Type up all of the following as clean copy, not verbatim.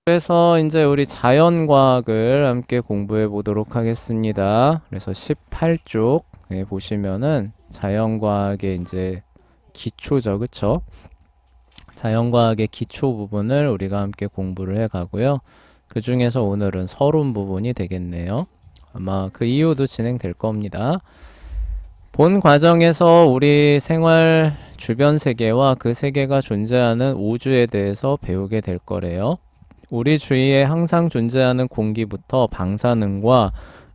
그래서 이제 우리 자연과학을 함께 공부해 보도록 하겠습니다. 그래서 18쪽에 보시면은 자연과학의 이제 기초죠, 그쵸? 자연과학의 기초 부분을 우리가 함께 공부를 해 가고요. 그 중에서 오늘은 서론 부분이 되겠네요. 아마 그 이후도 진행될 겁니다. 본 과정에서 우리 생활 주변 세계와 그 세계가 존재하는 우주에 대해서 배우게 될 거래요. 우리 주위에 항상 존재하는 공기부터 방사능과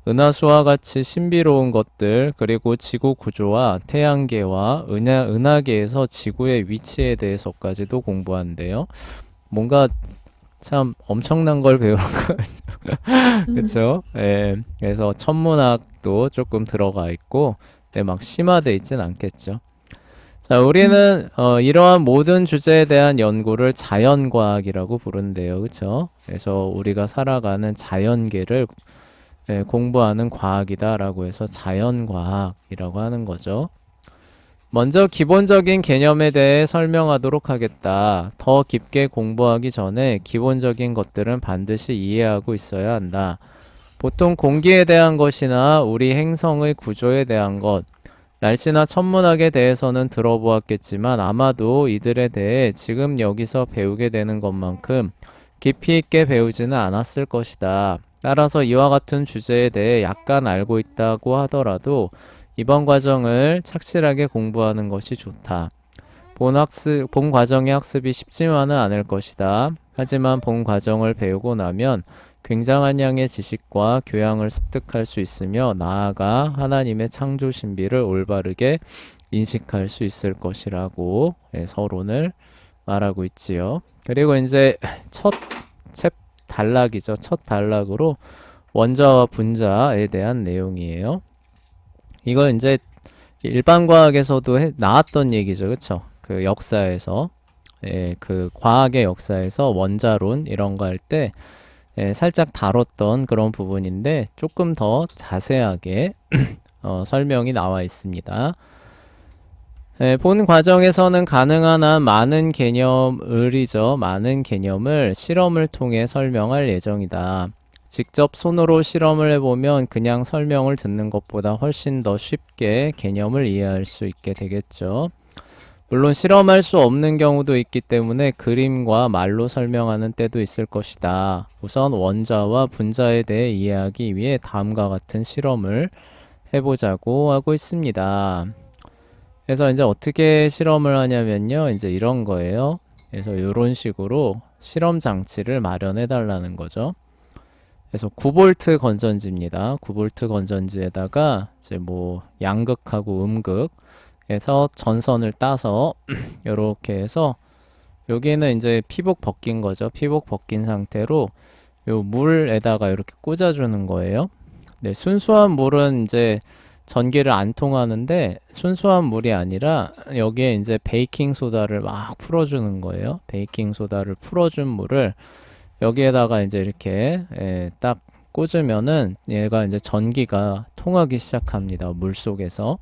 은하수와 같이 신비로운 것들, 그리고 지구 구조와 태양계와 은하계에서 지구의 위치에 대해서까지도 공부한대요. 뭔가 참 엄청난 걸 배우는 거죠. 그쵸? 예. 그래서 천문학도 조금 들어가 있고, 네, 막 심화돼 있진 않겠죠. 자, 우리는 이러한 모든 주제에 대한 연구를 자연과학이라고 부른대요. 그쵸? 그래서 우리가 살아가는 자연계를 공부하는 과학이다라고 해서 자연과학이라고 하는 거죠. 먼저 기본적인 개념에 대해 설명하도록 하겠다. 더 깊게 공부하기 전에 기본적인 것들은 반드시 이해하고 있어야 한다. 보통 공기에 대한 것이나 우리 행성의 구조에 대한 것, 날씨나 천문학에 대해서는 들어보았겠지만 아마도 이들에 대해 지금 여기서 배우게 되는 것만큼 깊이 있게 배우지는 않았을 것이다. 따라서 이와 같은 주제에 대해 약간 알고 있다고 하더라도 이번 과정을 착실하게 공부하는 것이 좋다. 본 과정의 학습이 쉽지만은 않을 것이다. 하지만 본 과정을 배우고 나면 굉장한 양의 지식과 교양을 습득할 수 있으며 나아가 하나님의 창조 신비를 올바르게 인식할 수 있을 것이라고 서론을 말하고 있지요. 그리고 이제 첫 단락이죠. 첫 단락으로 원자와 분자에 대한 내용이에요. 이거 이제 일반 과학에서도 나왔던 얘기죠. 그쵸? 그 역사에서 그 과학의 역사에서 원자론 이런 거 할 때 살짝 다뤘던 그런 부분인데 조금 더 자세하게 설명이 나와 있습니다. 본 과정에서는 가능한 한 많은 많은 개념을 실험을 통해 설명할 예정이다. 직접 손으로 실험을 해보면 그냥 설명을 듣는 것보다 훨씬 더 쉽게 개념을 이해할 수 있게 되겠죠. 물론 실험할 수 없는 경우도 있기 때문에 그림과 말로 설명하는 때도 있을 것이다. 우선 원자와 분자에 대해 이해하기 위해 다음과 같은 실험을 해보자고 하고 있습니다. 그래서 이제 어떻게 실험을 하냐면요. 이제 이런 거예요. 그래서 이런 식으로 실험 장치를 마련해 달라는 거죠. 그래서 9V 건전지입니다. 9V 건전지에다가 이제 뭐 양극하고 음극 해서 전선을 따서 이렇게 해서 여기는 이제 피복 벗긴 거죠. 피복 벗긴 상태로 요 물에다가 이렇게 꽂아주는 거예요. 네, 순수한 물은 이제 전기를 안 통하는데 순수한 물이 아니라 여기에 이제 베이킹 소다를 막 풀어주는 거예요. 베이킹 소다를 풀어준 물을 여기에다가 이제 이렇게 딱 꽂으면은 얘가 이제 전기가 통하기 시작합니다. 물 속에서.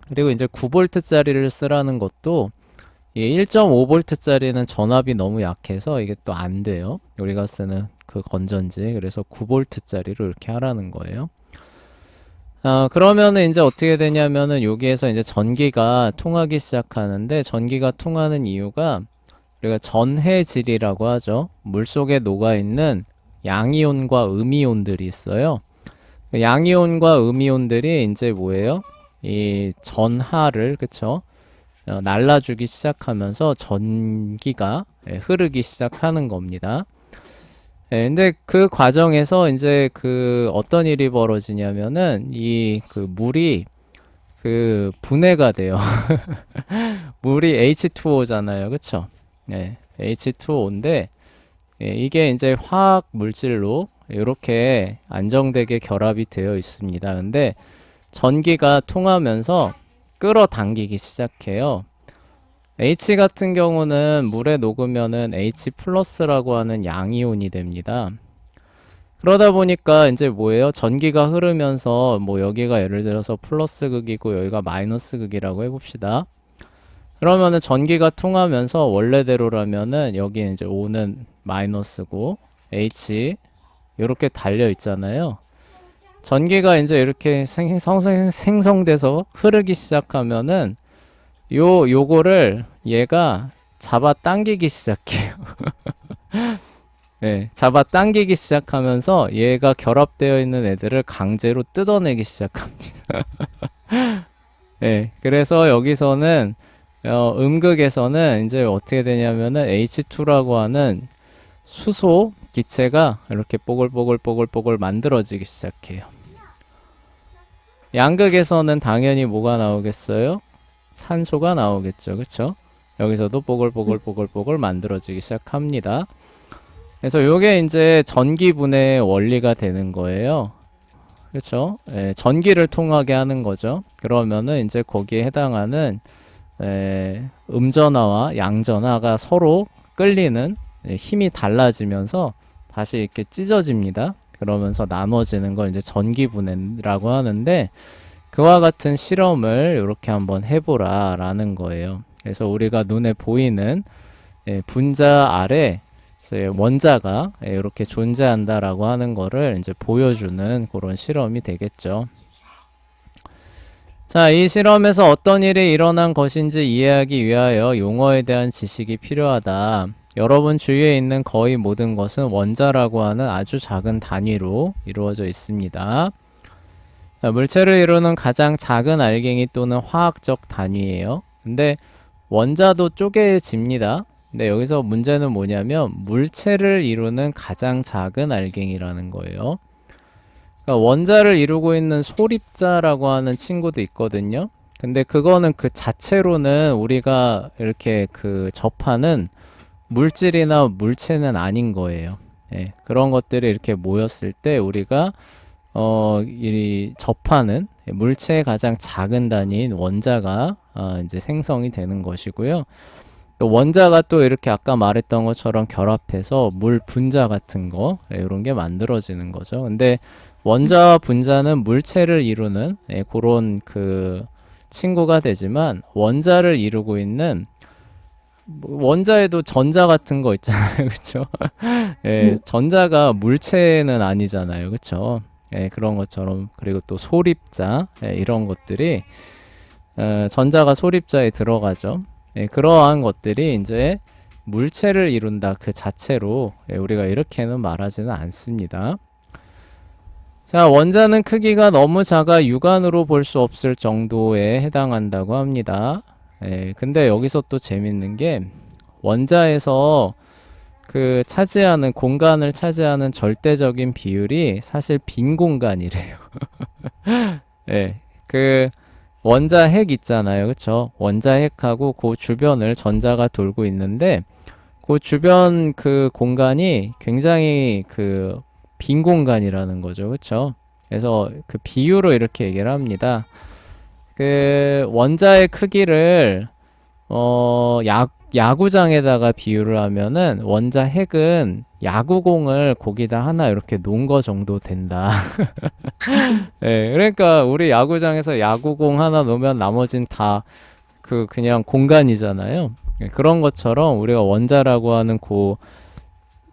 그리고 이제 9V짜리를 쓰라는 것도 1.5V짜리는 전압이 너무 약해서 이게 또 안 돼요. 우리가 쓰는 그 건전지. 그래서 9V짜리로 이렇게 하라는 거예요. 그러면은 이제 어떻게 되냐면은 여기에서 이제 전기가 통하기 시작하는데 전기가 통하는 이유가 우리가 전해질이라고 하죠. 물속에 녹아있는 양이온과 음이온들이 있어요. 양이온과 음이온들이 이제 뭐예요? 이 전하를, 그쵸? 날라주기 시작하면서 전기가 흐르기 시작하는 겁니다. 근데 그 과정에서 이제 그 어떤 일이 벌어지냐면은 이 그 물이 그 분해가 돼요. 물이 H2O잖아요. 그쵸? 네, H2O인데 이게 이제 화학 물질로 이렇게 안정되게 결합이 되어 있습니다. 근데 전기가 통하면서 끌어당기기 시작해요. H 같은 경우는 물에 녹으면은 H 플러스라고 하는 양이온이 됩니다. 그러다 보니까 이제 뭐예요? 전기가 흐르면서 뭐 여기가 예를 들어서 플러스 극이고 여기가 마이너스 극이라고 해봅시다. 그러면은 전기가 통하면서 원래대로라면은 여기 이제 O는 마이너스고 H 이렇게 달려 있잖아요. 전기가 이제 이렇게 생성돼서 흐르기 시작하면은 요거를 얘가 잡아 당기기 시작해요. 네, 잡아 당기기 시작하면서 얘가 결합되어 있는 애들을 강제로 뜯어내기 시작합니다. 네, 그래서 여기서는 음극에서는 이제 어떻게 되냐면은 H2라고 하는 수소 기체가 이렇게 뽀글뽀글 만들어지기 시작해요. 양극에서는 당연히 뭐가 나오겠어요? 산소가 나오겠죠. 그쵸? 여기서도 뽀글뽀글 만들어지기 시작합니다. 그래서 요게 이제 전기분해 원리가 되는 거예요. 그쵸? 예, 전기를 통하게 하는 거죠. 그러면은 이제 거기에 해당하는 음전하와 양전하가 서로 끌리는 힘이 달라지면서 다시 이렇게 찢어집니다. 그러면서 나눠지는 걸 이제 전기분해라고 하는데 그와 같은 실험을 이렇게 한번 해보라 라는 거예요. 그래서 우리가 눈에 보이는 분자 아래 원자가 이렇게 존재한다라고 하는 거를 이제 보여주는 그런 실험이 되겠죠. 자, 이 실험에서 어떤 일이 일어난 것인지 이해하기 위하여 용어에 대한 지식이 필요하다. 여러분 주위에 있는 거의 모든 것은 원자라고 하는 아주 작은 단위로 이루어져 있습니다. 자, 물체를 이루는 가장 작은 알갱이 또는 화학적 단위예요. 근데 원자도 쪼개집니다. 근데 여기서 문제는 뭐냐면 물체를 이루는 가장 작은 알갱이라는 거예요. 그러니까 원자를 이루고 있는 소립자라고 하는 친구도 있거든요. 근데 그거는 그 자체로는 우리가 이렇게 그 접하는 물질이나 물체는 아닌 거예요. 예, 그런 것들이 이렇게 모였을 때 우리가 이 접하는 물체의 가장 작은 단위인 원자가 이제 생성이 되는 것이고요. 또 원자가 또 이렇게 아까 말했던 것처럼 결합해서 물 분자 같은 거 이런 게 만들어지는 거죠. 근데 원자와 분자는 물체를 이루는 그런 그 친구가 되지만 원자를 이루고 있는 원자에도 전자 같은 거 있잖아요. 그렇죠? 예, 전자가 물체는 아니잖아요. 그렇죠? 예, 그런 것처럼 그리고 또 소립자 이런 것들이 전자가 소립자에 들어가죠. 예, 그러한 것들이 이제 물체를 이룬다 그 자체로 우리가 이렇게는 말하지는 않습니다. 자, 원자는 크기가 너무 작아 육안으로 볼 수 없을 정도에 해당한다고 합니다. 예, 근데 여기서 또 재밌는 게 원자에서 그 차지하는 공간을 차지하는 절대적인 비율이 사실 빈 공간이래요. 예, 그 원자 핵 있잖아요. 그쵸? 원자 핵하고 그 주변을 전자가 돌고 있는데 그 주변 그 공간이 굉장히 그 빈 공간이라는 거죠. 그쵸? 그래서 그 비유로 이렇게 얘기를 합니다. 그 원자의 크기를 야구장에다가 비유를 하면은 원자 핵은 야구공을 거기다 하나 이렇게 놓은 거 정도 된다. 네, 그러니까 우리 야구장에서 야구공 하나 놓으면 나머진 다 그냥 공간이잖아요. 네, 그런 것처럼 우리가 원자라고 하는 그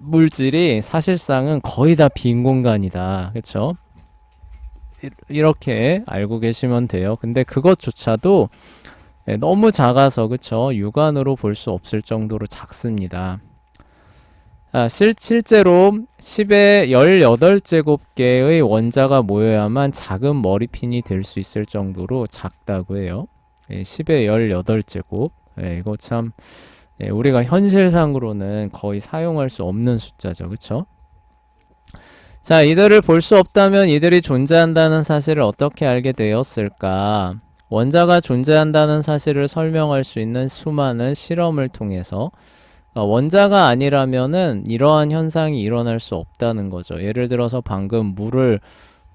물질이 사실상은 거의 다 빈 공간이다. 그렇죠? 이렇게 알고 계시면 돼요. 근데 그것조차도 너무 작아서 그쵸? 육안으로 볼 수 없을 정도로 작습니다. 실제로 10의 18제곱개의 원자가 모여야만 작은 머리핀이 될 수 있을 정도로 작다고 해요. 10의 18제곱. 이거 참 우리가 현실상으로는 거의 사용할 수 없는 숫자죠. 그쵸? 자, 이들을 볼 수 없다면 이들이 존재한다는 사실을 어떻게 알게 되었을까? 원자가 존재한다는 사실을 설명할 수 있는 수많은 실험을 통해서 원자가 아니라면은 이러한 현상이 일어날 수 없다는 거죠. 예를 들어서 방금 물을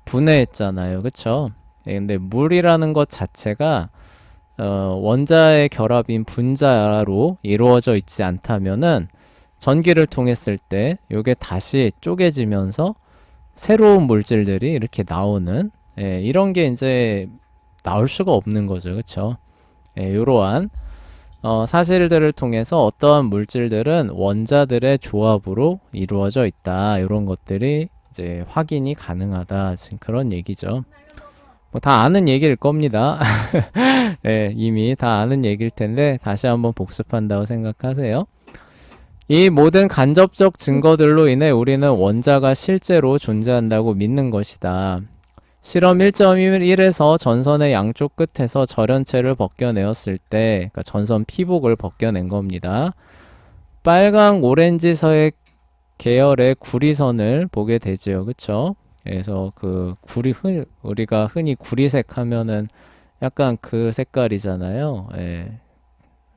분해했잖아요. 그쵸? 근데 물이라는 것 자체가 원자의 결합인 분자로 이루어져 있지 않다면은 전기를 통했을 때 이게 다시 쪼개지면서 새로운 물질들이 이렇게 나오는 이런 게 이제 나올 수가 없는 거죠. 그쵸? 이러한 사실들을 통해서 어떠한 물질들은 원자들의 조합으로 이루어져 있다. 이런 것들이 이제 확인이 가능하다. 지금 그런 얘기죠. 뭐 다 아는 얘기일 겁니다. 네, 이미 다 아는 얘기일 텐데 다시 한번 복습한다고 생각하세요. 이 모든 간접적 증거들로 인해 우리는 원자가 실제로 존재한다고 믿는 것이다. 실험 1.1에서 전선의 양쪽 끝에서 절연체를 벗겨내었을 때, 그러니까 전선 피복을 벗겨낸 겁니다. 빨강, 오렌지색 계열의 구리선을 보게 되지요. 그쵸? 그래서 그 우리가 흔히 구리색 하면은 약간 그 색깔이잖아요. 예.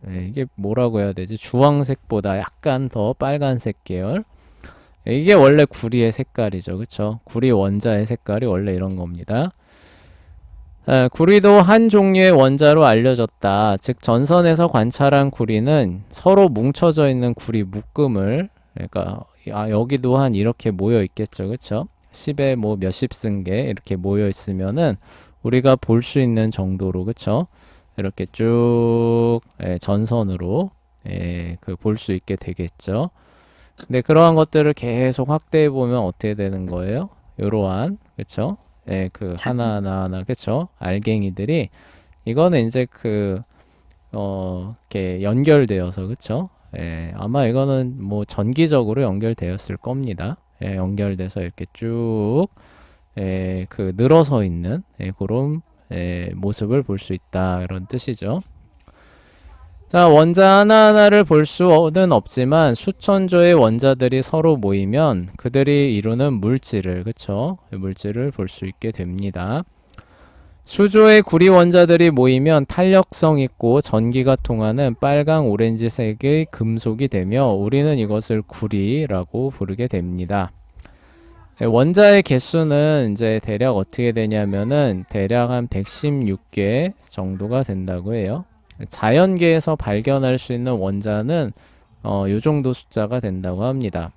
예, 이게 뭐라고 해야 되지? 주황색보다 약간 더 빨간색 계열. 이게 원래 구리의 색깔이죠. 그쵸? 구리 원자의 색깔이 원래 이런 겁니다. 구리도 한 종류의 원자로 알려졌다. 즉 전선에서 관찰한 구리는 서로 뭉쳐져 있는 구리 묶음을, 그러니까 여기도 한 이렇게 모여 있겠죠. 그쵸? 10에 뭐 몇십 승계 이렇게 모여 있으면은 우리가 볼 수 있는 정도로, 그쵸? 이렇게 쭉 전선으로 그 볼 수 있게 되겠죠. 근데 그러한 것들을 계속 확대해 보면 어떻게 되는 거예요? 이러한, 그쵸? 그 하나하나, 그쵸? 알갱이들이 이거는 이제 이렇게 연결되어서, 그쵸? 아마 이거는 뭐 전기적으로 연결되었을 겁니다. 연결돼서 이렇게 쭉 늘어서 있는 그런 모습을 볼 수 있다, 이런 뜻이죠. 자, 원자 하나하나를 볼 수는 없지만 수천조의 원자들이 서로 모이면 그들이 이루는 물질을, 그쵸? 물질을 볼 수 있게 됩니다. 수조의 구리 원자들이 모이면 탄력성 있고 전기가 통하는 빨강 오렌지색의 금속이 되며 우리는 이것을 구리라고 부르게 됩니다. 원자의 개수는 이제 대략 어떻게 되냐면은 대략 한 116개 정도가 된다고 해요. 자연계에서 발견할 수 있는 원자는 요 정도 숫자가 된다고 합니다.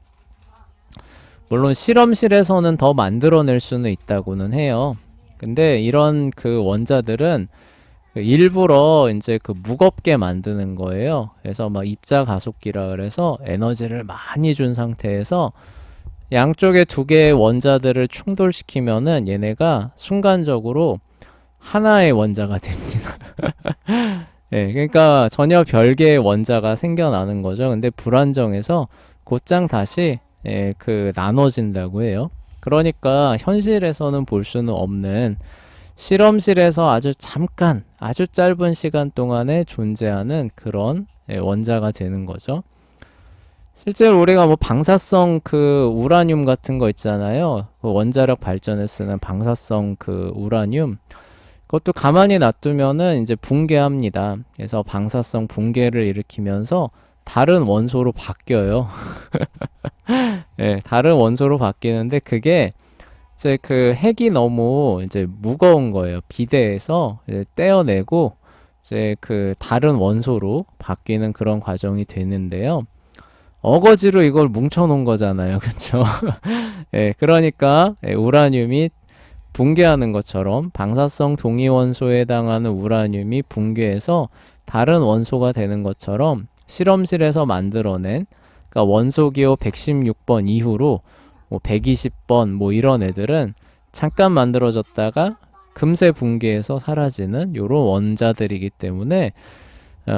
물론 실험실에서는 더 만들어낼 수는 있다고는 해요. 근데 이런 그 원자들은 일부러 이제 그 무겁게 만드는 거예요. 그래서 막 입자 가속기라 그래서 에너지를 많이 준 상태에서 양쪽에 두 개의 원자들을 충돌시키면은 얘네가 순간적으로 하나의 원자가 됩니다. 그러니까 전혀 별개의 원자가 생겨나는 거죠. 근데 불안정해서 곧장 다시 나눠진다고 해요. 그러니까 현실에서는 볼 수는 없는 실험실에서 아주 잠깐, 아주 짧은 시간 동안에 존재하는 그런 원자가 되는 거죠. 실제로 우리가 뭐 방사성 그 우라늄 같은 거 있잖아요. 그 원자력 발전에 쓰는 방사성 그 우라늄. 그것도 가만히 놔두면은 이제 붕괴합니다. 그래서 방사성 붕괴를 일으키면서 다른 원소로 바뀌어요. 다른 원소로 바뀌는데 그게 이제 그 핵이 너무 이제 무거운 거예요. 비대에서 이제 떼어내고 이제 그 다른 원소로 바뀌는 그런 과정이 되는데요. 어거지로 이걸 뭉쳐놓은 거잖아요. 그쵸? 그러니까 우라늄이 붕괴하는 것처럼 방사성 동위원소에 해당하는 우라늄이 붕괴해서 다른 원소가 되는 것처럼 실험실에서 만들어낸, 그러니까 원소기호 116번 이후로 뭐 120번 뭐 이런 애들은 잠깐 만들어졌다가 금세 붕괴해서 사라지는 요런 원자들이기 때문에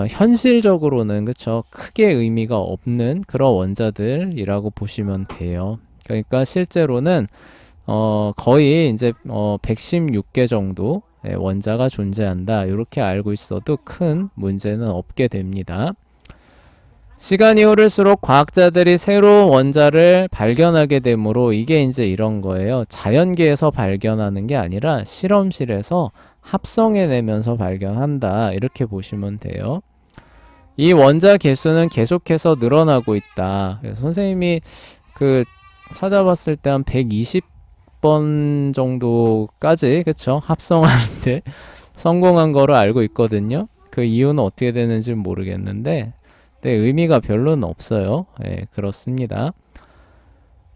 현실적으로는, 그쵸, 크게 의미가 없는 그런 원자들이라고 보시면 돼요. 그러니까 실제로는 거의 이제 116개 정도 원자가 존재한다, 이렇게 알고 있어도 큰 문제는 없게 됩니다. 시간이 흐를수록 과학자들이 새로운 원자를 발견하게 되므로 이게 이제 이런 거예요. 자연계에서 발견하는 게 아니라 실험실에서 합성해내면서 발견한다, 이렇게 보시면 돼요. 이 원자 개수는 계속해서 늘어나고 있다. 그래서 선생님이 찾아봤을 때 한 120번 정도까지, 그쵸, 합성하는데 성공한 거로 알고 있거든요. 그 이유는 어떻게 되는지 모르겠는데 의미가 별로는 없어요. 그렇습니다.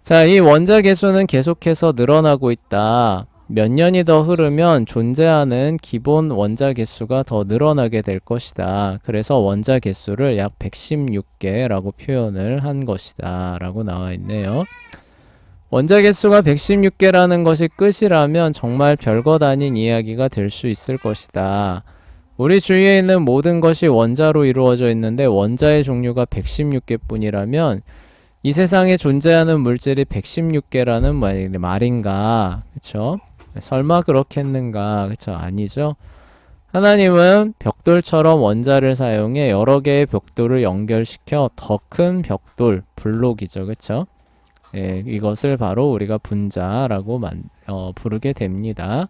자, 이 원자 개수는 계속해서 늘어나고 있다. 몇 년이 더 흐르면 존재하는 기본 원자 개수가 더 늘어나게 될 것이다. 그래서 원자 개수를 약 116개라고 표현을 한 것이다. 라고 나와 있네요. 원자 개수가 116개라는 것이 끝이라면 정말 별것 아닌 이야기가 될 수 있을 것이다. 우리 주위에 있는 모든 것이 원자로 이루어져 있는데 원자의 종류가 116개뿐이라면 이 세상에 존재하는 물질이 116개라는 말인가? 그쵸? 설마 그렇겠는가? 그쵸? 아니죠? 하나님은 벽돌처럼 원자를 사용해 여러 개의 벽돌을 연결시켜 더 큰 벽돌, 블록이죠. 그쵸? 예, 이것을 바로 우리가 분자라고 부르게 됩니다.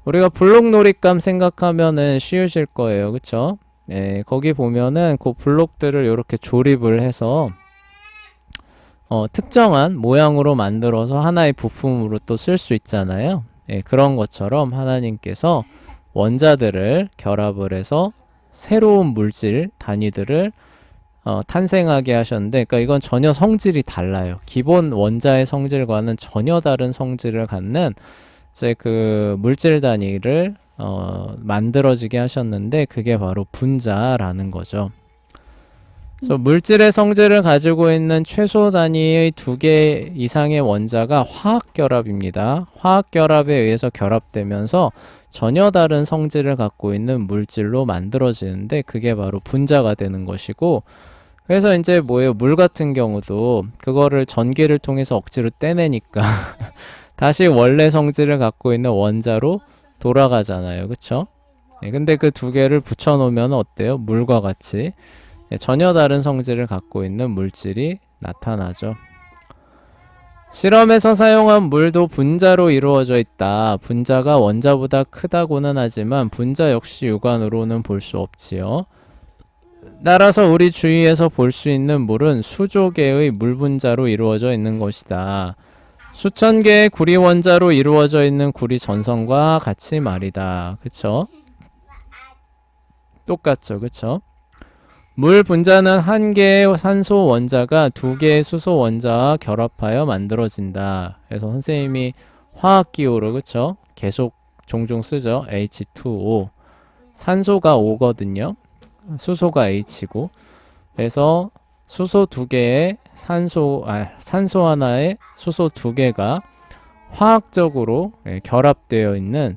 우리가 블록 놀잇감 생각하면은 쉬우실 거예요. 그쵸? 예, 거기 보면은 그 블록들을 이렇게 조립을 해서 특정한 모양으로 만들어서 하나의 부품으로 또 쓸 수 있잖아요. 예, 그런 것처럼 하나님께서 원자들을 결합을 해서 새로운 물질 단위들을 탄생하게 하셨는데, 그러니까 이건 전혀 성질이 달라요. 기본 원자의 성질과는 전혀 다른 성질을 갖는 이제 그 물질 단위를 만들어지게 하셨는데, 그게 바로 분자라는 거죠. 그래서 물질의 성질을 가지고 있는 최소 단위의 2개 이상의 원자가 화학결합입니다. 화학결합에 의해서 결합되면서 전혀 다른 성질을 갖고 있는 물질로 만들어지는데 그게 바로 분자가 되는 것이고, 그래서 이제 뭐예요? 물 같은 경우도 그거를 전기를 통해서 억지로 떼내니까 다시 원래 성질을 갖고 있는 원자로 돌아가잖아요. 그쵸? 근데 그 2개를 붙여놓으면 어때요? 물과 같이 전혀 다른 성질을 갖고 있는 물질이 나타나죠. 실험에서 사용한 물도 분자로 이루어져 있다. 분자가 원자보다 크다고는 하지만 분자 역시 육안으로는 볼 수 없지요. 따라서 우리 주위에서 볼 수 있는 물은 수조 개의 물 분자로 이루어져 있는 것이다. 수천 개의 구리 원자로 이루어져 있는 구리 전선과 같이 말이다. 그쵸? 똑같죠. 그쵸? 물 분자는 한 개의 산소 원자가 2개의 수소 원자와 결합하여 만들어진다. 그래서 선생님이 화학기호로 그쵸? 계속 종종 쓰죠. H2O. 산소가 O거든요. 수소가 H고. 그래서 수소 2개에 산소 하나에 수소 2개가 화학적으로 결합되어 있는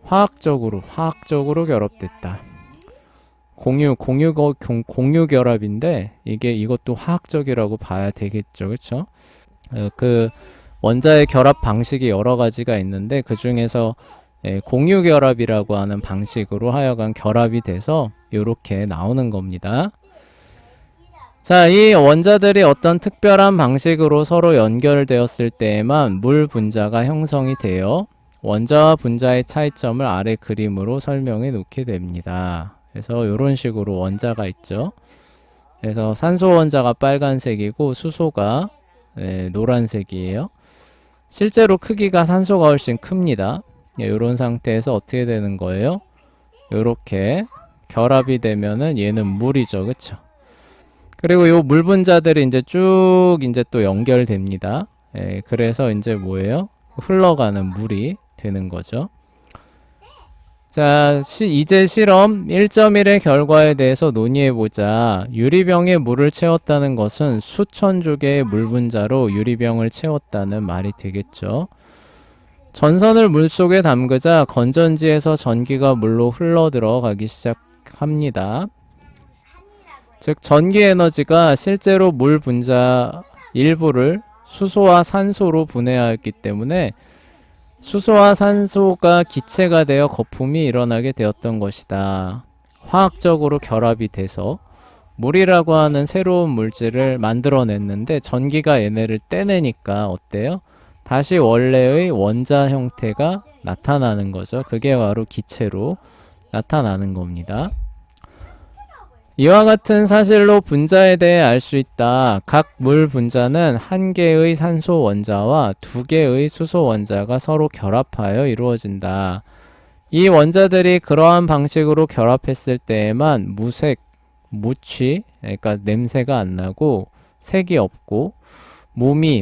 화학적으로 결합됐다. 공유 결합인데 이것도 화학적이라고 봐야 되겠죠. 그쵸? 그 원자의 결합 방식이 여러 가지가 있는데 그 중에서 공유 결합이라고 하는 방식으로 하여간 결합이 돼서 이렇게 나오는 겁니다. 자, 이 원자들이 어떤 특별한 방식으로 서로 연결되었을 때에만 물 분자가 형성이 되어 원자와 분자의 차이점을 아래 그림으로 설명해 놓게 됩니다. 그래서 이런 식으로 원자가 있죠. 그래서 산소 원자가 빨간색이고 수소가 노란색이에요. 실제로 크기가 산소가 훨씬 큽니다. 이런 상태에서 어떻게 되는 거예요? 이렇게 결합이 되면은 얘는 물이죠. 그쵸? 그리고 요 물 분자들이 이제 쭉 이제 또 연결됩니다. 그래서 이제 뭐예요? 흘러가는 물이 되는 거죠. 자, 이제 실험 1.1의 결과에 대해서 논의해보자. 유리병에 물을 채웠다는 것은 수천 조개의 물 분자로 유리병을 채웠다는 말이 되겠죠. 전선을 물속에 담그자 건전지에서 전기가 물로 흘러 들어가기 시작합니다. 즉 전기 에너지가 실제로 물 분자 일부를 수소와 산소로 분해하였기 때문에 수소와 산소가 기체가 되어 거품이 일어나게 되었던 것이다. 화학적으로 결합이 돼서 물이라고 하는 새로운 물질을 만들어냈는데 전기가 얘네를 떼내니까 어때요? 다시 원래의 원자 형태가 나타나는 거죠. 그게 바로 기체로 나타나는 겁니다. 이와 같은 사실로 분자에 대해 알 수 있다. 각 물 분자는 한 개의 산소 원자와 2개의 수소 원자가 서로 결합하여 이루어진다. 이 원자들이 그러한 방식으로 결합했을 때에만 무취, 그러니까 냄새가 안 나고 색이 없고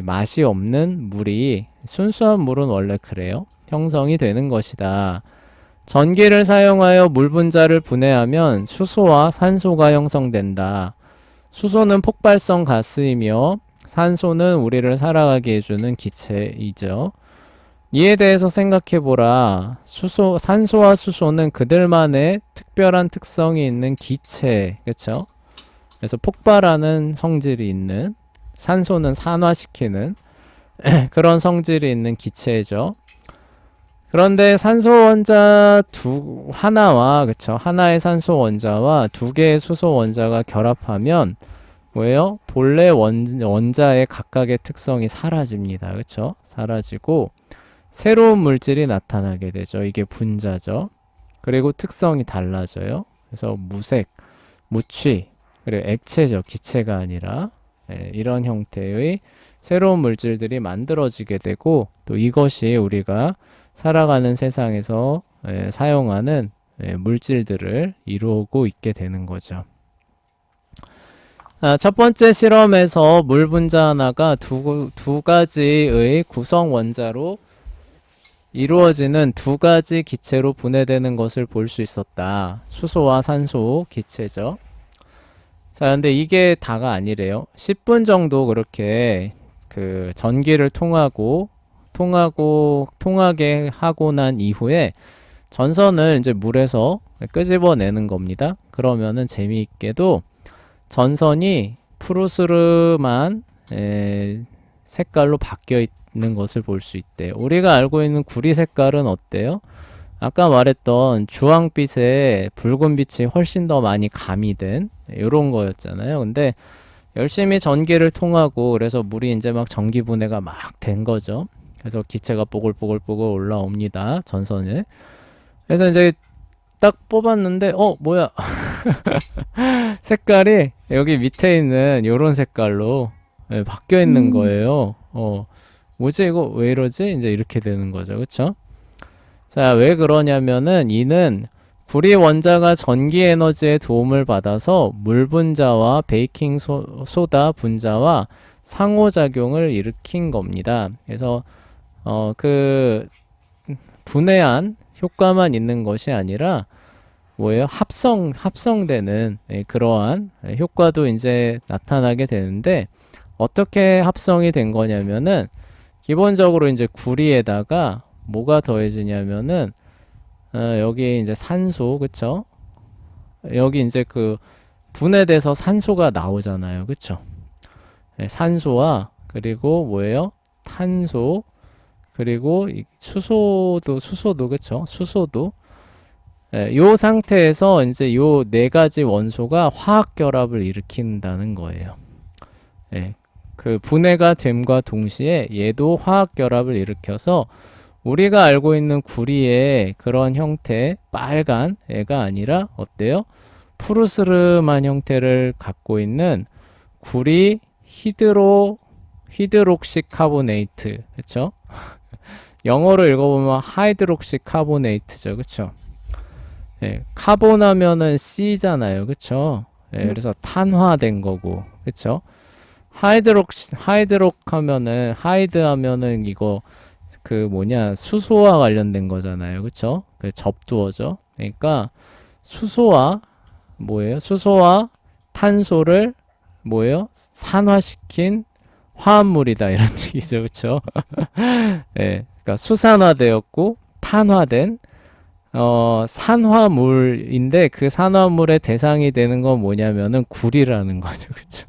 맛이 없는 물이, 순수한 물은 원래 그래요. 형성이 되는 것이다. 전기를 사용하여 물 분자를 분해하면 수소와 산소가 형성된다. 수소는 폭발성 가스이며 산소는 우리를 살아가게 해주는 기체이죠. 이에 대해서 생각해보라. 산소와 수소는 그들만의 특별한 특성이 있는 기체, 그쵸? 그래서 폭발하는 성질이 있는, 산소는 산화시키는 그런 성질이 있는 기체죠. 그런데 산소 원자 하나와, 그쵸? 하나의 산소 원자와 두 개의 수소 원자가 결합하면 뭐예요? 본래 원자의 각각의 특성이 사라집니다. 그쵸? 사라지고 새로운 물질이 나타나게 되죠. 이게 분자죠. 그리고 특성이 달라져요. 그래서 무색, 무취, 그리고 액체죠. 기체가 아니라 이런 형태의 새로운 물질들이 만들어지게 되고 또 이것이 우리가 살아가는 세상에서 사용하는 물질들을 이루고 있게 되는 거죠. 첫 번째 실험에서 물 분자 하나가 두 가지의 구성 원자로 이루어지는 두 가지 기체로 분해되는 것을 볼 수 있었다. 수소와 산소 기체죠. 자, 근데 이게 다가 아니래요. 10분 정도 그렇게 그 전기를 통하게 하고 난 이후에 전선을 이제 물에서 끄집어내는 겁니다. 그러면은 재미있게도 전선이 푸르스름한 색깔로 바뀌어 있는 것을 볼 수 있대요. 우리가 알고 있는 구리 색깔은 어때요? 아까 말했던 주황빛에 붉은빛이 훨씬 더 많이 가미된 이런 거였잖아요. 근데 열심히 전기를 통하고 그래서 물이 이제 막 전기 분해가 막 된 거죠. 그래서 기체가 뽀글뽀글뽀글 올라옵니다. 전선에. 그래서 이제 딱 뽑았는데 뭐야 색깔이 여기 밑에 있는 요런 색깔로 바뀌어 있는 거예요. 뭐지 이거 왜 이러지? 이제 이렇게 되는 거죠. 그쵸? 자, 왜 그러냐면은 이는 구리 원자가 전기 에너지의 도움을 받아서 물 분자와 베이킹 소다 분자와 상호작용을 일으킨 겁니다. 그래서 그 분해한 효과만 있는 것이 아니라 뭐예요? 합성되는 그러한 효과도 이제 나타나게 되는데 어떻게 합성이 된 거냐면은 기본적으로 이제 구리에다가 뭐가 더해지냐면은 여기 이제 산소, 그쵸? 여기 이제 그 분해돼서 산소가 나오잖아요, 그쵸? 산소와 그리고 뭐예요? 탄소 그리고 수소도 그쵸? 수소도 요 상태에서 이제 요 네 가지 원소가 화학 결합을 일으킨다는 거예요. 그 분해가 됨과 동시에 얘도 화학 결합을 일으켜서 우리가 알고 있는 구리의 그런 형태, 빨간 애가 아니라 어때요? 푸르스름한 형태를 갖고 있는 구리 히드록식 카보네이트, 그쵸? 영어로 읽어보면 하이드록식 카보네이트죠, 그쵸? 카본 하면은 C잖아요, 그쵸? 그래서 탄화된 거고, 그쵸? 하이드 하면은 이거 그 수소와 관련된 거잖아요. 그쵸? 그 접두어죠. 그러니까 수소와 수소와 탄소를 산화시킨 화합물이다 이런 얘기죠. 그쵸? 그러니까 수산화되었고 탄화된 산화물인데 그 산화물의 대상이 되는 건 뭐냐면은 구리라는 거죠. 그쵸?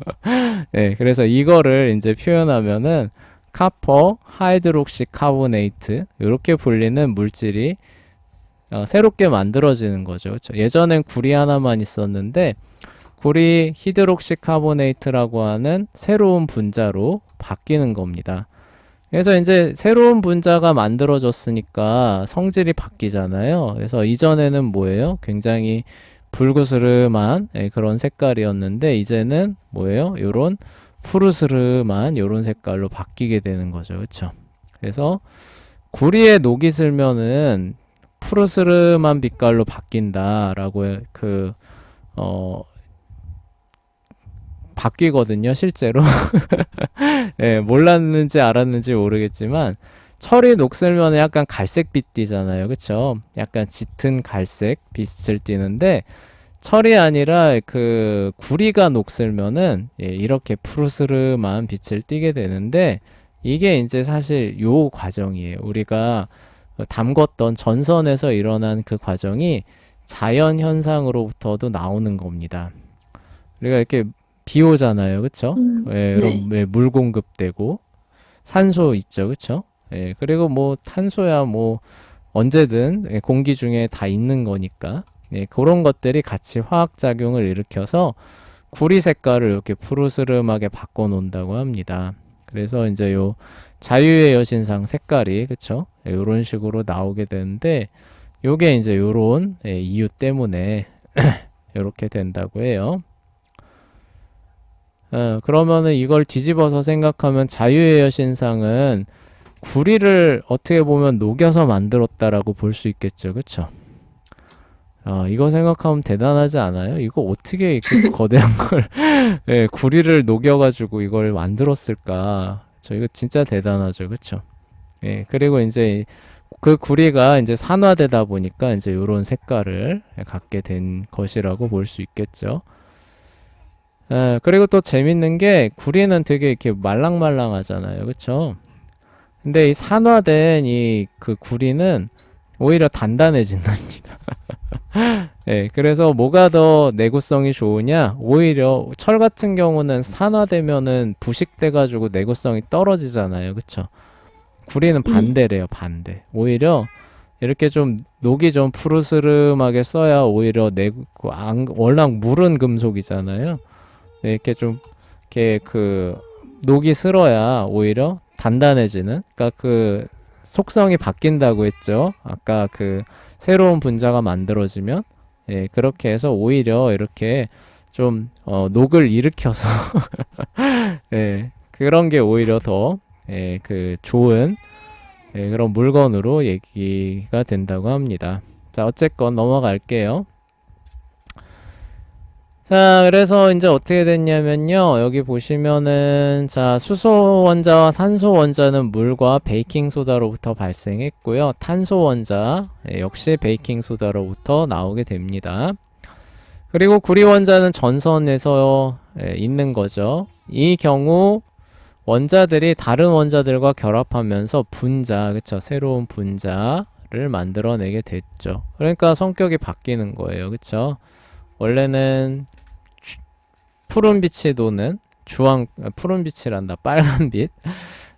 그래서 이거를 이제 표현하면은 카퍼 하이드록시 카보네이트 이렇게 불리는 물질이 새롭게 만들어지는 거죠. 그쵸? 예전엔 구리 하나만 있었는데 구리 히드록시 카보네이트라고 하는 새로운 분자로 바뀌는 겁니다. 그래서 이제 새로운 분자가 만들어졌으니까 성질이 바뀌잖아요. 그래서 이전에는 굉장히 붉으스름한 그런 색깔이었는데 이제는 요런 푸르스름한 요런 색깔로 바뀌게 되는 거죠. 그렇죠? 그래서 구리에 녹이 슬면은 푸르스름한 빛깔로 바뀐다라고 바뀌거든요, 실제로. 몰랐는지 알았는지 모르겠지만 철이 녹슬면 약간 갈색빛 띠잖아요. 그쵸? 약간 짙은 갈색 빛을 띠는데 철이 아니라 그 구리가 녹슬면은 예, 이렇게 푸르스름한 빛을 띠게 되는데 이게 이제 사실 요 과정이에요. 우리가 담궜던 전선에서 일어난 그 과정이 자연 현상으로부터도 나오는 겁니다. 우리가 이렇게 비 오잖아요. 그쵸? 예, 네. 여러분, 예, 물 공급되고 산소 있죠. 그쵸? 예, 그리고 뭐 탄소야 뭐 언제든 예, 공기 중에 다 있는 거니까 예, 그런 것들이 같이 화학작용을 일으켜서 구리 색깔을 이렇게 푸르스름하게 바꿔 놓는다고 합니다. 그래서 이제 요 자유의 여신상 색깔이 그쵸? 예, 요런 식으로 나오게 되는데 요게 이제 요런 예, 이유 때문에 이렇게 된다고 해요. 그러면은 이걸 뒤집어서 생각하면 자유의 여신상은 구리를 어떻게 보면 녹여서 만들었다라고 볼 수 있겠죠. 그쵸? 이거 생각하면 대단하지 않아요? 이거 어떻게 이렇게 거대한 걸, 예, 구리를 녹여가지고 이걸 만들었을까? 저 이거 진짜 대단하죠. 그쵸? 예, 그리고 이제 그 구리가 이제 산화되다 보니까 이제 이런 색깔을 갖게 된 것이라고 볼 수 있겠죠. 그리고 또 재밌는 게 구리는 되게 이렇게 말랑말랑하잖아요. 그쵸? 근데 이 산화된 이 그 구리는 오히려 단단해진답니다. 예, 그래서 뭐가 더 내구성이 좋으냐? 오히려 철 같은 경우는 산화되면은 부식돼가지고 내구성이 떨어지잖아요. 그쵸? 구리는 네. 반대래요, 반대. 오히려 이렇게 좀 녹이 좀 푸르스름하게 써야 오히려 워낙 무른 금속이잖아요. 네, 이렇게 좀 이렇게 그 녹이 슬어야 오히려 단단해지는. 그러니까 그 속성이 바뀐다고 했죠. 아까 그 새로운 분자가 만들어지면 예, 그렇게 해서 오히려 이렇게 좀 녹을 일으켜서 예, 그런 게 오히려 더 예, 그 좋은 예, 그런 물건으로 얘기가 된다고 합니다. 자, 어쨌건 넘어갈게요. 자, 그래서 이제 어떻게 됐냐면요. 여기 보시면은, 자, 수소 원자와 산소 원자는 물과 베이킹 소다로부터 발생했고요. 탄소 원자, 예, 역시 베이킹 소다로부터 나오게 됩니다. 그리고 구리 원자는 전선에서 예, 있는 거죠. 이 경우 원자들이 다른 원자들과 결합하면서 분자, 그쵸? 새로운 분자를 만들어내게 됐죠. 그러니까 성격이 바뀌는 거예요. 그쵸? 원래는 푸른 빛이 도는 푸른 빛이란다. 빨간 빛.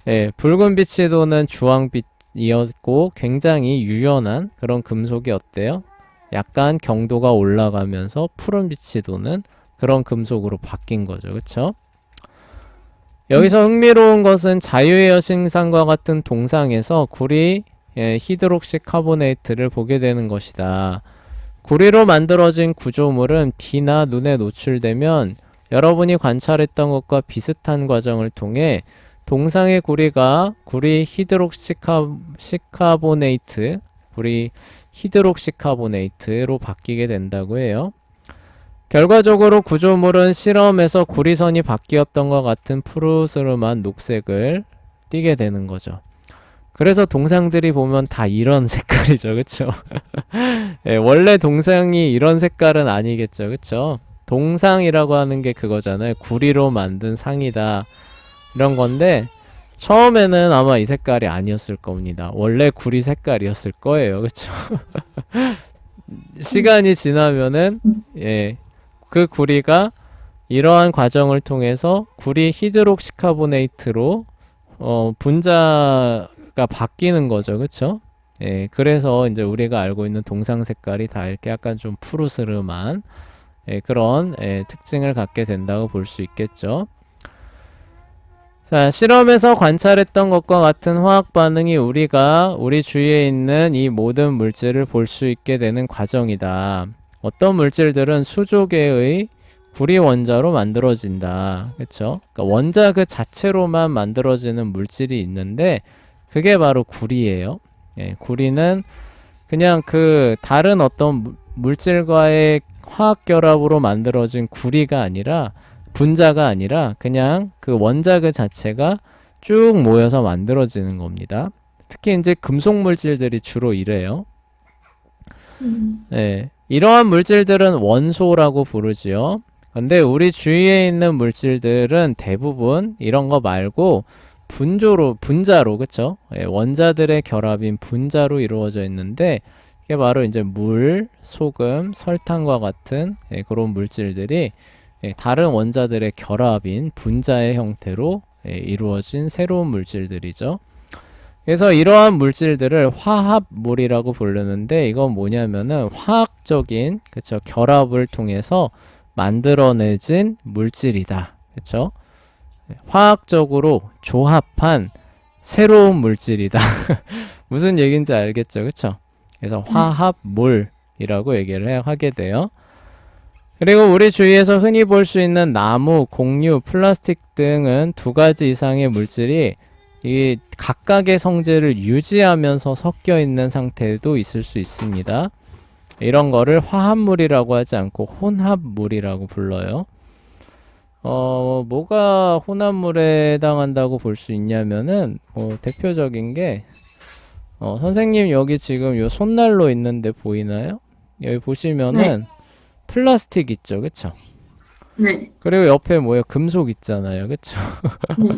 예, 붉은 빛이 도는 주황빛이었고 굉장히 유연한 그런 금속이 어때요? 약간 경도가 올라가면서 푸른 빛이 도는 그런 금속으로 바뀐 거죠. 그쵸? 여기서 흥미로운 것은 자유의 여신상과 같은 동상에서 구리 예, 히드록시 카보네이트를 보게 되는 것이다. 구리로 만들어진 구조물은 비나 눈에 노출되면 여러분이 관찰했던 것과 비슷한 과정을 통해 동상의 구리가 구리 히드록시카보네이트, 구리 히드록시카보네이트로 바뀌게 된다고 해요. 결과적으로 구조물은 실험에서 구리선이 바뀌었던 것 같은 푸르스름한 녹색을 띠게 되는 거죠. 그래서 동상들이 보면 다 이런 색깔이죠. 그쵸? 예, 원래 동상이 이런 색깔은 아니겠죠. 그쵸? 동상이라고 하는 게 그거잖아요. 구리로 만든 상이다. 이런 건데, 처음에는 아마 이 색깔이 아니었을 겁니다. 원래 구리 색깔이었을 거예요. 그쵸? 시간이 지나면은, 예, 그 구리가 이러한 과정을 통해서 구리 히드록시카보네이트로 분자가 바뀌는 거죠. 그쵸? 예, 그래서 이제 우리가 알고 있는 동상 색깔이 다 이렇게 약간 좀 푸르스름한 예, 그런 예, 특징을 갖게 된다고 볼 수 있겠죠. 자, 실험에서 관찰했던 것과 같은 화학 반응이 우리가 우리 주위에 있는 이 모든 물질을 볼 수 있게 되는 과정이다. 어떤 물질들은 수조계의 구리 원자로 만들어진다. 그쵸? 그러니까 원자 그 자체로만 만들어지는 물질이 있는데 그게 바로 구리예요. 예, 구리는 그냥 그 다른 어떤 물질과의 화학 결합으로 만들어진 구리가 아니라 분자가 아니라 그냥 그 원자 그 자체가 쭉 모여서 만들어지는 겁니다. 특히 이제 금속 물질들이 주로 이래요. 음, 네, 이러한 물질들은 원소라고 부르지요. 근데 우리 주위에 있는 물질들은 대부분 이런 거 말고 분자로, 그쵸? 예, 원자들의 결합인 분자로 이루어져 있는데, 이게 바로 이제 물, 소금, 설탕과 같은 그런 물질들이 다른 원자들의 결합인 분자의 형태로 이루어진 새로운 물질들이죠. 그래서 이러한 물질들을 화합물이라고 부르는데, 이건 뭐냐면은 화학적인, 그쵸, 결합을 통해서 만들어내진 물질이다. 그쵸? 화학적으로 조합한 새로운 물질이다. 무슨 얘기인지 알겠죠? 그쵸? 그래서 네. 화합물이라고 하게 돼요. 그리고 우리 주위에서 흔히 볼 수 있는 나무, 공유, 플라스틱 등은 두 가지 이상의 물질이 이 각각의 성질을 유지하면서 섞여 있는 상태도 있을 수 있습니다. 이런 거를 화합물이라고 하지 않고 혼합물이라고 불러요. 뭐가 혼합물에 해당한다고 볼 수 있냐면은, 대표적인 게, 선생님 여기 지금 요 손난로 있는데 보이나요? 여기 네. 보시면은 플라스틱 있죠, 그쵸? 네. 그리고 옆에 뭐예요? 금속 있잖아요, 그쵸? 네.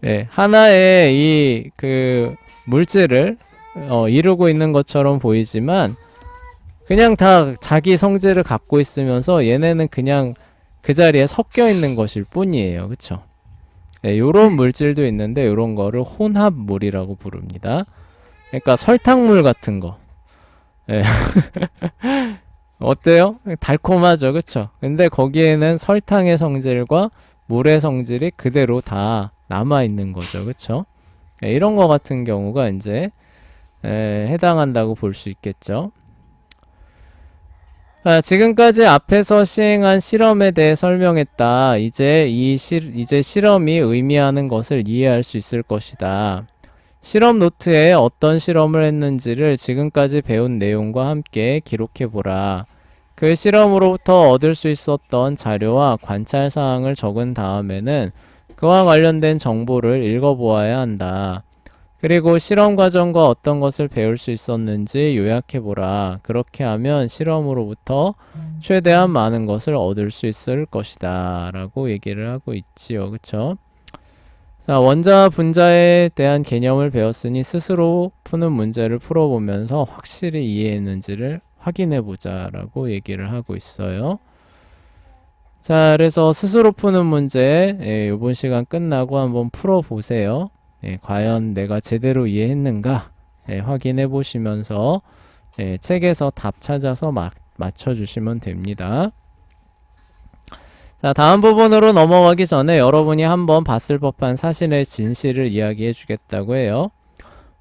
네, 하나의 이 그 물질을 이루고 있는 것처럼 보이지만 그냥 다 자기 성질을 갖고 있으면서 얘네는 그냥 그 자리에 섞여 있는 것일 뿐이에요, 그쵸? 네, 요런 네. 물질도 있는데 요런 거를 혼합물이라고 부릅니다. 그러니까 설탕물 같은 거. 네. 어때요? 달콤하죠, 그쵸? 근데 거기에는 설탕의 성질과 물의 성질이 그대로 다 남아있는 거죠, 그쵸? 이런 거 같은 경우가 이제 해당한다고 볼 수 있겠죠. 지금까지 앞에서 시행한 실험에 대해 설명했다. 이제 실험이 의미하는 것을 이해할 수 있을 것이다. 실험 노트에 어떤 실험을 했는지를 지금까지 배운 내용과 함께 기록해보라. 그 실험으로부터 얻을 수 있었던 자료와 관찰 사항을 적은 다음에는 그와 관련된 정보를 읽어보아야 한다. 그리고 실험 과정과 어떤 것을 배울 수 있었는지 요약해보라. 그렇게 하면 실험으로부터 최대한 많은 것을 얻을 수 있을 것이다. 라고 얘기를 하고 있지요. 그쵸? 자, 원자 분자에 대한 개념을 배웠으니 스스로 푸는 문제를 풀어보면서 확실히 이해했는지를 확인해보자. 라고 얘기를 하고 있어요. 자, 그래서 스스로 푸는 문제, 이번 시간 끝나고 한번 풀어보세요. 과연 내가 제대로 이해했는가 확인해 보시면서 책에서 답 찾아서 맞춰주시면 됩니다. 자, 다음 부분으로 넘어가기 전에 여러분이 한번 봤을 법한 사실의 진실을 이야기해 주겠다고 해요.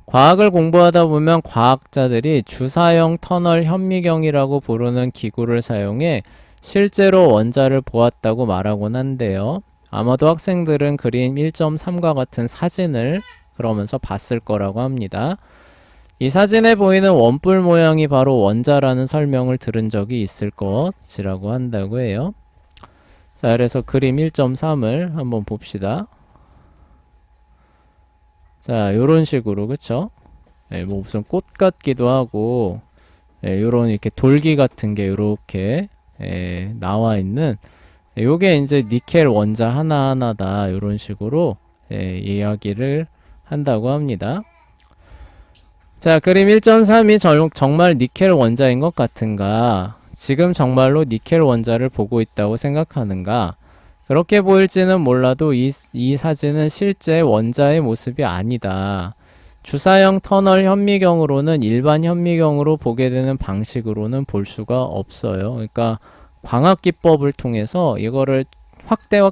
과학을 공부하다 보면 과학자들이 주사형 터널 현미경이라고 부르는 기구를 사용해 실제로 원자를 보았다고 말하곤 한데요. 아마도 학생들은 그림 1.3과 같은 사진을 그러면서 봤을 거라고 합니다. 이 사진에 보이는 원뿔 모양이 바로 원자라는 설명을 들은 적이 있을 것이라고 한다고 해요. 자, 그래서 그림 1.3을 한번 봅시다. 자, 요런 식으로, 그쵸? 뭐 무슨 꽃 같기도 하고, 요런 이렇게 돌기 같은 게 요렇게 나와 있는 요게 이제 니켈 원자 하나하나다 요런 식으로 이야기를 한다고 합니다. 자, 그림 1.3이 정말 니켈 원자인 것 같은가? 지금 정말로 니켈 원자를 보고 있다고 생각하는가? 그렇게 보일지는 몰라도 이 사진은 실제 원자의 모습이 아니다. 주사형 터널 현미경으로는 일반 현미경으로 보게 되는 방식으로는 볼 수가 없어요. 그러니까 광학 기법을 통해서 이거를 확대해서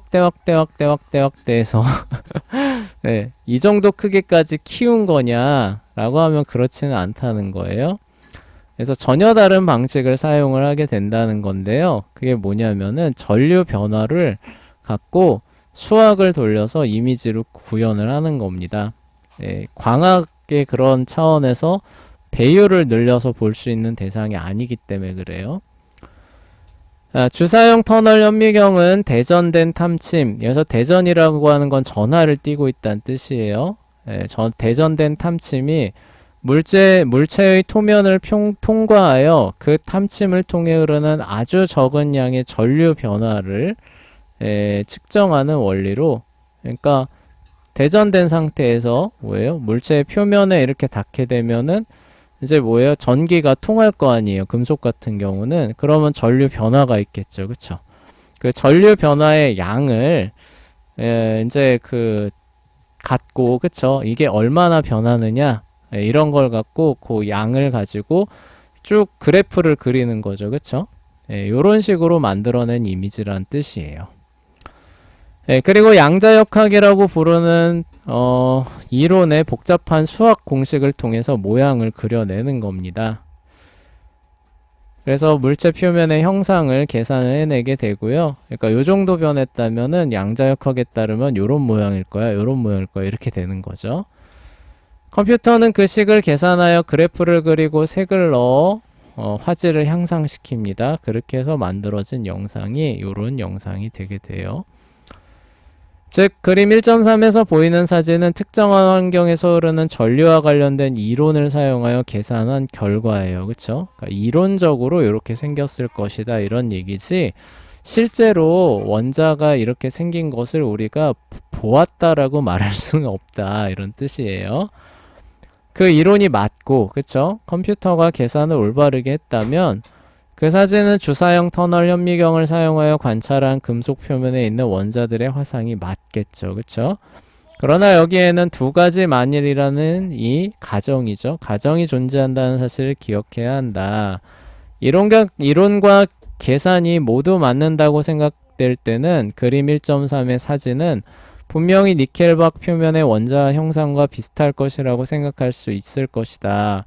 네, 이 정도 크기까지 키운 거냐라고 하면 그렇지는 않다는 거예요. 그래서 전혀 다른 방식을 사용을 하게 된다는 건데요. 그게 뭐냐면은 전류 변화를 갖고 수학을 돌려서 이미지로 구현을 하는 겁니다. 광학의 그런 차원에서 배율을 늘려서 볼 수 있는 대상이 아니기 때문에 그래요. 주사형 터널 현미경은 대전된 탐침, 여기서 대전이라고 하는 건 전하를 띄고 있다는 뜻이에요. 대전된 탐침이 물체의 토면을 통과하여 그 탐침을 통해 흐르는 아주 적은 양의 전류 변화를 측정하는 원리로, 그러니까 대전된 상태에서 뭐예요? 물체의 표면에 이렇게 닿게 되면은 이제 뭐예요? 전기가 통할 거 아니에요. 금속 같은 경우는. 그러면 전류 변화가 있겠죠. 그쵸? 그 전류 변화의 양을 이제 갖고, 그쵸? 이게 얼마나 변하느냐? 이런 걸 갖고 그 양을 가지고 쭉 그래프를 그리는 거죠. 그쵸? 요런 식으로 만들어낸 이미지란 뜻이에요. 그리고 양자역학이라고 부르는 이론의 복잡한 수학 공식을 통해서 모양을 그려내는 겁니다. 그래서 물체 표면의 형상을 계산을 해내게 되고요. 그러니까 요 정도 변했다면은 양자역학에 따르면 요런 모양일 거야, 요런 모양일 거야, 이렇게 되는 거죠. 컴퓨터는 그 식을 계산하여 그래프를 그리고 색을 넣어 화질을 향상시킵니다. 그렇게 해서 만들어진 영상이 요런 영상이 되게 돼요. 즉 그림 1.3에서 보이는 사진은 특정한 환경에서 흐르는 전류와 관련된 이론을 사용하여 계산한 결과예요. 그쵸? 그러니까 이론적으로 이렇게 생겼을 것이다 이런 얘기지, 실제로 원자가 이렇게 생긴 것을 우리가 보았다라고 말할 수는 없다 이런 뜻이에요. 그 이론이 맞고, 그쵸? 컴퓨터가 계산을 올바르게 했다면 그 사진은 주사형 터널 현미경을 사용하여 관찰한 금속 표면에 있는 원자들의 화상이 맞겠죠. 그쵸? 그러나 여기에는 두 가지 만일이라는 이 가정이죠. 가정이 존재한다는 사실을 기억해야 한다. 이론과 계산이 모두 맞는다고 생각될 때는 그림 1.3의 사진은 분명히 니켈박 표면의 원자 형상과 비슷할 것이라고 생각할 수 있을 것이다.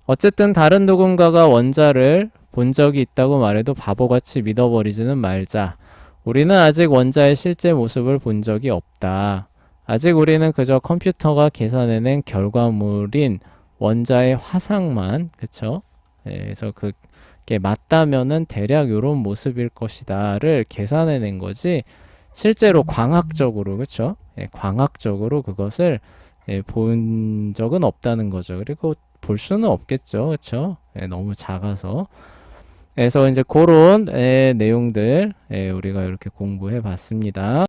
어쨌든 다른 누군가가 원자를 본 적이 있다고 말해도 바보같이 믿어버리지는 말자. 우리는 아직 원자의 실제 모습을 본 적이 없다. 아직 우리는 그저 컴퓨터가 계산해낸 결과물인 원자의 화상만, 그쵸? 그래서 그게 맞다면은 대략 이런 모습일 것이다를 계산해낸 거지, 실제로 광학적으로, 그쵸? 광학적으로 그것을 본 적은 없다는 거죠. 그리고 볼 수는 없겠죠. 그쵸? 너무 작아서. 그래서 이제 그런 내용들 우리가 이렇게 공부해 봤습니다.